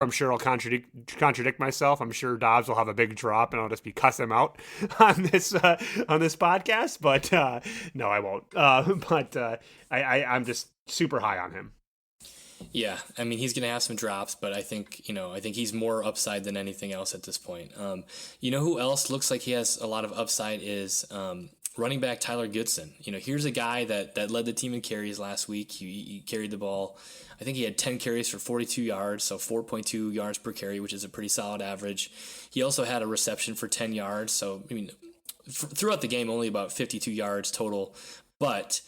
I'm sure I'll contradict myself. I'm sure Dobbs will have a big drop, and I'll just be cussing him out on this podcast. But no, I won't. I'm just super high on him. Yeah, I mean he's going to have some drops, but I think he's more upside than anything else at this point. Who else looks like he has a lot of upside is running back Tyler Goodson. Here's a guy that led the team in carries last week. He carried the ball. I think he had 10 carries for 42 yards, so 4.2 yards per carry, which is a pretty solid average. He also had a reception for 10 yards, so I mean throughout the game only about 52 yards total, but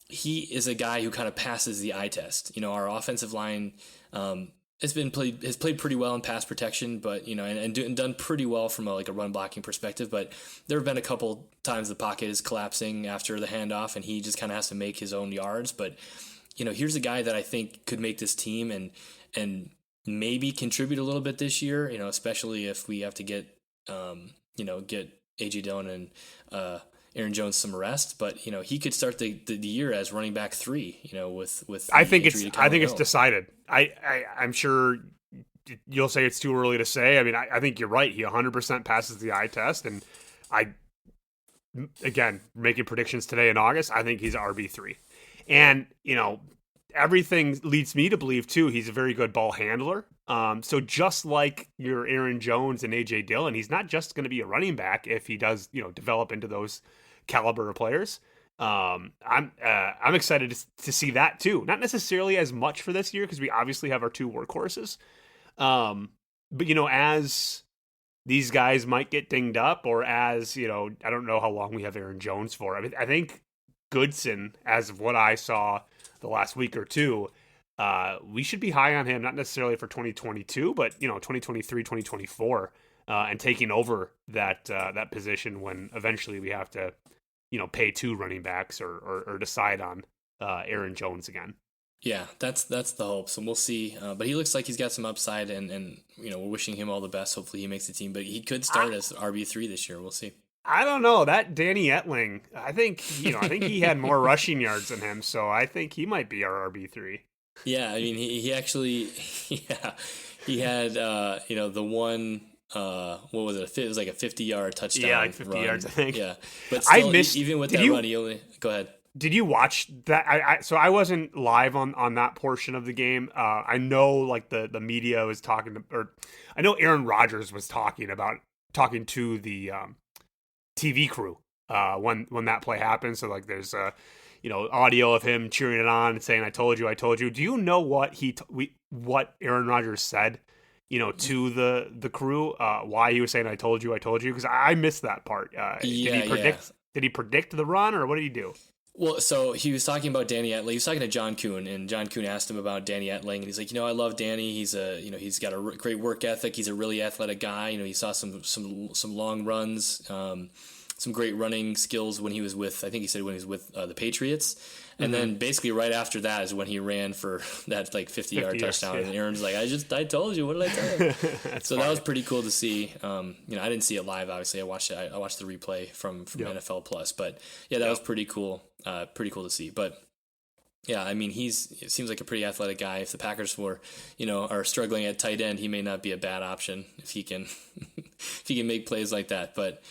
he is a guy who kind of passes the eye test. Our offensive line has played pretty well in pass protection, but and done pretty well from a run blocking perspective. But there have been a couple times the pocket is collapsing after the handoff, and he just kind of has to make his own yards. But here's a guy that I think could make this team and maybe contribute a little bit this year. Especially if we have to get AJ Dillon and Aaron Jones some rest, but he could start the year as running back 3. With I think it's decided. I'm sure you'll say it's too early to say. I mean, I think you're right. He 100% passes the eye test, and again making predictions today in August. I think he's RB3, and everything leads me to believe too he's a very good ball handler. So just like your Aaron Jones and AJ Dillon, he's not just going to be a running back if he does develop into those caliber of players. I'm excited to see that too. Not necessarily as much for this year because we obviously have our 2 workhorses. But as these guys might get dinged up, or as I don't know how long we have Aaron Jones for. I mean, I think Goodson, as of what I saw the last week or two, we should be high on him, not necessarily for 2022, but 2023, 2024, and taking over that position when eventually we have to pay 2 running backs or decide on Aaron Jones again. Yeah, that's the hope. So we'll see. But he looks like he's got some upside, and we're wishing him all the best. Hopefully he makes the team. But he could start as RB3 this year. We'll see. I don't know. That Danny Etling, I think he had more rushing yards than him, so I think he might be our RB3. Yeah, I mean he actually he had the one what was it? It was like a 50-yard touchdown. Yeah, like 50 run. yards, I think. Yeah, but still, I missed. Even with that run, he only go ahead. Did you watch that? So I wasn't live on that portion of the game. I know the media was talking, or I know Aaron Rodgers was talking to the TV crew when that play happened. So there's audio of him cheering it on and saying I told you. Do you know what what Aaron Rodgers said to the crew, why he was saying I told you, because I missed that part. Did he predict the run, or what did he do? Well, so he was talking about Danny Etling. He was talking to John Kuhn, and John Kuhn asked him about Danny Etling, and he's like, I love Danny. He's he's got a great work ethic. He's a really athletic guy. He saw some long runs, some great running skills when he was with, I think he said when he was with the Patriots. And then basically right after that is when he ran for that 50-yard touchdown. Yeah. And Aaron's like, I told you. What did I tell you? So funny. That was pretty cool to see. I didn't see it live, obviously. I watched the replay from NFL Plus. But yeah, that was pretty cool. Pretty cool to see. But yeah, I mean, it seems like a pretty athletic guy. If the Packers are struggling at tight end, he may not be a bad option if he can make plays like that. But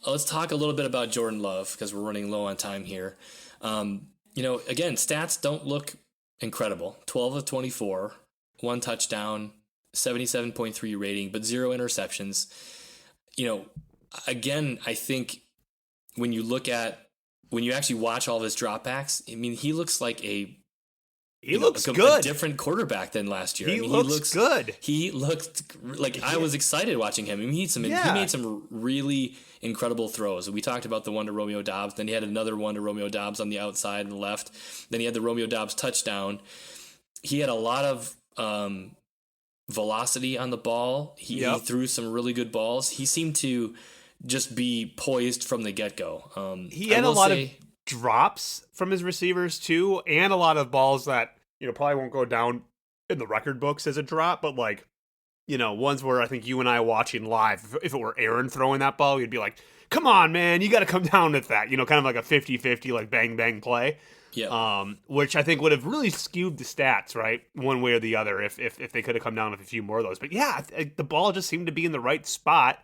let's talk a little bit about Jordan Love because we're running low on time here. Again, stats don't look incredible. 12 of 24, 1 touchdown, 77.3 rating, but 0 interceptions. Again, I think when you actually watch all of his dropbacks, I mean, he looks like a different quarterback than last year. He looks good. He looked like I was excited watching him. I mean, he made some really incredible throws. We talked about the one to Romeo Doubs. Then he had another one to Romeo Doubs on the outside and the left. Then he had the Romeo Doubs touchdown. He had a lot of velocity on the ball. He threw some really good balls. He seemed to just be poised from the get-go. He had a lot of drops from his receivers too, and a lot of balls that probably won't go down in the record books as a drop, but ones where I think you and I watching live, if it were Aaron throwing that ball, you'd be like, come on man, you got to come down with that, kind of like a 50-50 bang bang play. Yep. Which I think would have really skewed the stats, right, one way or the other, if they could have come down with a few more of those. But yeah, the ball just seemed to be in the right spot,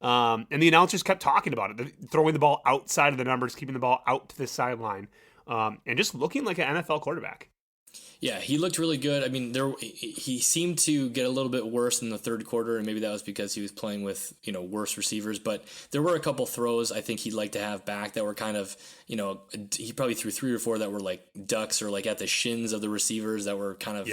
and the announcers kept talking about it, throwing the ball outside of the numbers, keeping the ball out to the sideline, and just looking like an NFL quarterback. Yeah, he looked really good. I mean, he seemed to get a little bit worse in the third quarter, and maybe that was because he was playing with worse receivers. But there were a couple throws I think he'd like to have back that were kind of he probably threw 3 or 4 that were like ducks or like at the shins of the receivers that were kind of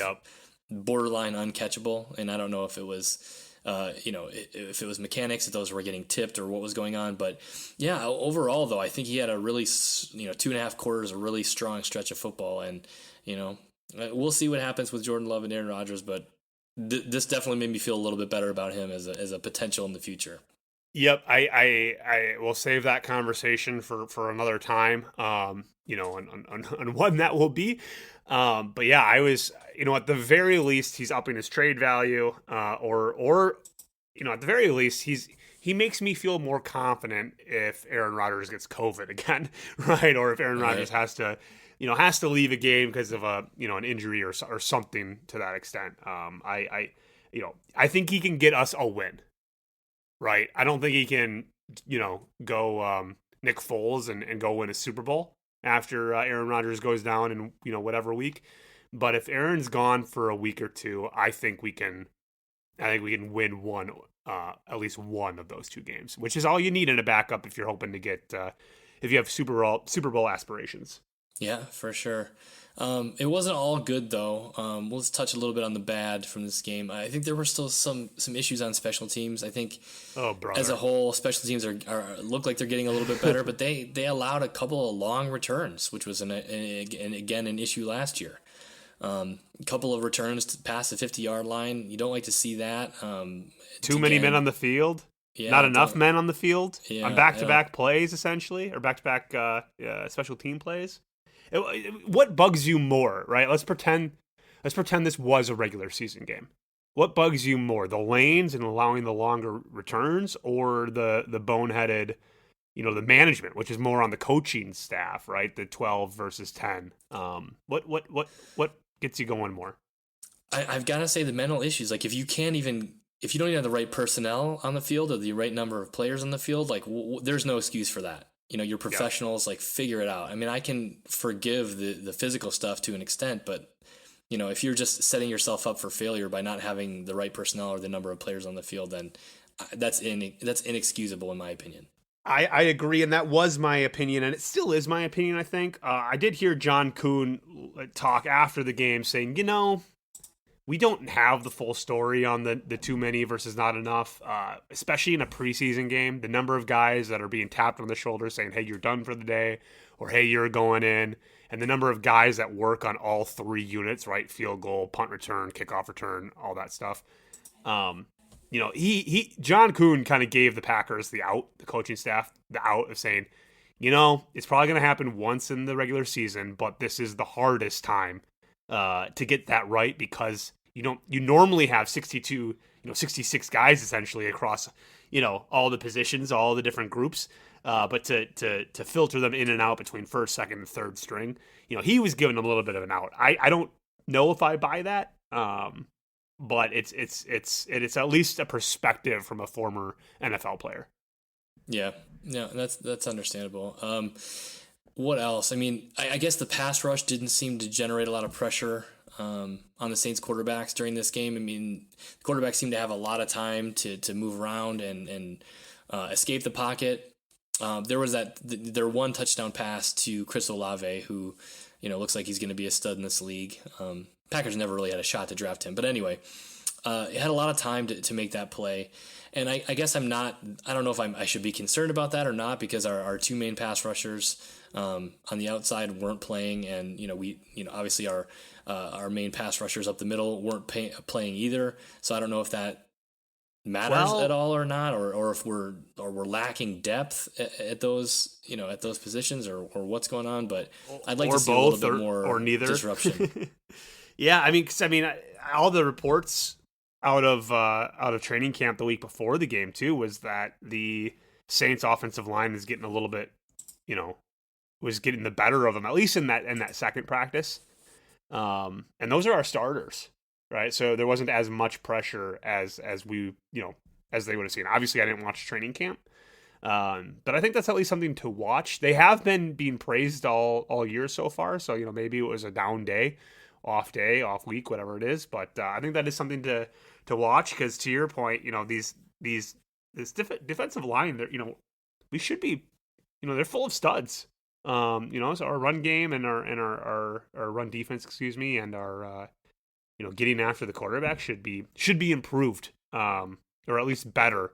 borderline uncatchable. And I don't know if it was if it was mechanics, if those were getting tipped or what was going on. But yeah, overall though, I think he had a really 2.5 quarters, a really strong stretch of football, and we'll see what happens with Jordan Love and Aaron Rodgers, but this definitely made me feel a little bit better about him as a potential in the future. Yep, I will save that conversation for another time. On when that will be. But yeah, I was at the very least he's upping his trade value, or at the very least he makes me feel more confident if Aaron Rodgers gets COVID again, right? Or if Aaron Rodgers has to leave a game because of an injury or something to that extent. I think he can get us a win, right? I don't think he can, go Nick Foles and go win a Super Bowl after Aaron Rodgers goes down in whatever week. But if Aaron's gone for a week or two, I think we can win one, at least one of those 2 games, which is all you need in a backup if you're hoping to get if you have Super Bowl aspirations. Yeah, for sure. It wasn't all good though. Let's touch a little bit on the bad from this game. I think there were still some issues on special teams. I think as a whole, special teams are look like they're getting a little bit better, but they allowed a couple of long returns, which was again an issue last year. A couple of returns past the 50-yard line. You don't like to see that. Too many men on the field. Yeah, not enough men on the field on back-to-back plays, essentially, or back-to-back special team plays. What bugs you more, right? Let's pretend this was a regular season game. What bugs you more, the lanes and allowing the longer returns, or the boneheaded, the management, which is more on the coaching staff, right? The 12 versus 10. What gets you going more? I've got to say the mental issues. Like if you don't even have the right personnel on the field or the right number of players on the field, like there's no excuse for that. You're professionals, like figure it out. I mean, I can forgive the physical stuff to an extent, but if you're just setting yourself up for failure by not having the right personnel or the number of players on the field, then that's inexcusable in my opinion. I agree, and that was my opinion, and it still is my opinion, I think. I did hear John Kuhn talk after the game saying, we don't have the full story on the too many versus not enough, especially in a preseason game. The number of guys that are being tapped on the shoulder saying, hey, you're done for the day, or hey, you're going in, and the number of guys that work on all 3 units, right? Field goal, punt return, kickoff return, all that stuff. John Kuhn kind of gave the Packers the coaching staff the out of saying, it's probably going to happen once in the regular season, but this is the hardest time to get that right, because you normally have 66 guys essentially across all the positions, all the different groups, but to filter them in and out between first, second, and third string, he was giving them a little bit of an out. I don't know if I buy that, but it's at least a perspective from a former NFL player. Yeah, that's understandable. What else? I mean, I guess the pass rush didn't seem to generate a lot of pressure on the Saints quarterbacks during this game. I mean, the quarterbacks seemed to have a lot of time to move around and escape the pocket. There was their one touchdown pass to Chris Olave, who looks like he's going to be a stud in this league. Packers never really had a shot to draft him, but anyway, it had a lot of time to make that play. And I guess I don't know if I should be concerned about that or not, because our 2 main pass rushers on the outside weren't playing, and we obviously our main pass rushers up the middle weren't playing either. So I don't know if that matters at all or not, or if we're lacking depth at those at those positions, or what's going on. But I'd like to see both, a little bit more or neither disruption. Yeah, I mean, all the reports out of training camp the week before the game too was that the Saints offensive line is getting a little bit, was getting the better of them, at least in that second practice. And those are our starters, right? So there wasn't as much pressure as we, as they would have seen. Obviously, I didn't watch training camp, but I think that's at least something to watch. They have been being praised all year so far, so maybe it was a down day, off week, whatever it is. But I think that is something to watch, because to your point, this defensive line, we should be, they're full of studs. So our run game and our run defense, and our getting after the quarterback should be improved, or at least better.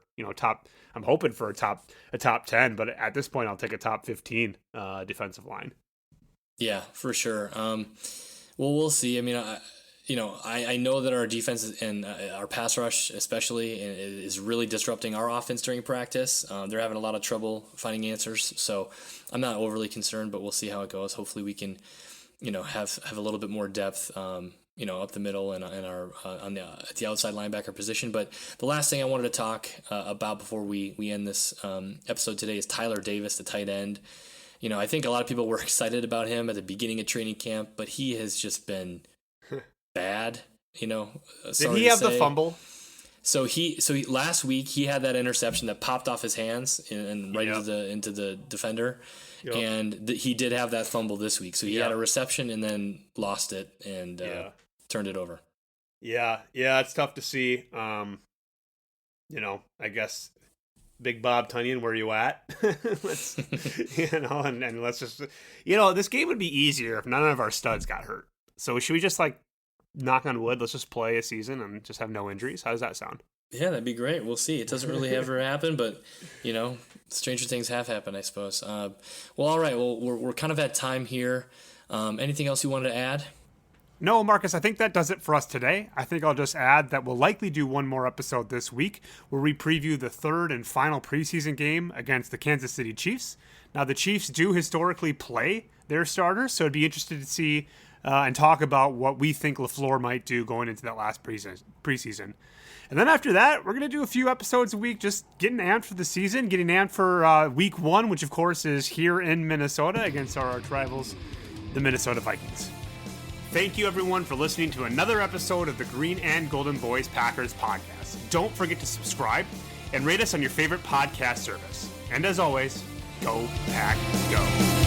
I'm hoping for a top 10, but at this point I'll take a top 15 defensive line. Yeah, for sure. Well, we'll see. I mean, I know that our defense and our pass rush especially is really disrupting our offense during practice. They're having a lot of trouble finding answers, so I'm not overly concerned, but we'll see how it goes. Hopefully we can, have a little bit more depth, up the middle and our at the outside linebacker position. But the last thing I wanted to talk about before we end this episode today is Tyler Davis, the tight end. I think a lot of people were excited about him at the beginning of training camp, but he has just been bad. Did he have the fumble? So he last week he had that interception that popped off his hands and right into the defender. Yep. And he did have that fumble this week. So he had a reception and then lost it and turned it over. Yeah, it's tough to see. I guess Big Bob Tunyon, where you at? Let's, and let's just, this game would be easier if none of our studs got hurt. So should we just knock on wood? Let's just play a season and just have no injuries. How does that sound? Yeah, that'd be great. We'll see. It doesn't really ever happen, but stranger things have happened, I suppose. Well, all right. Well, we're kind of at time here. Anything else you wanted to add? No, Marcus, I think that does it for us today. I think I'll just add that we'll likely do one more episode this week where we preview the third and final preseason game against the Kansas City Chiefs. Now, the Chiefs do historically play their starters, so it'd be interesting to see and talk about what we think LaFleur might do going into that last preseason. And then after that, we're going to do a few episodes a week, just getting amped for the season, getting amped for week 1, which of course is here in Minnesota against our arch rivals, the Minnesota Vikings. Thank you everyone for listening to another episode of the Green and Golden Boys Packers podcast. Don't forget to subscribe and rate us on your favorite podcast service. And as always, go Pack Go.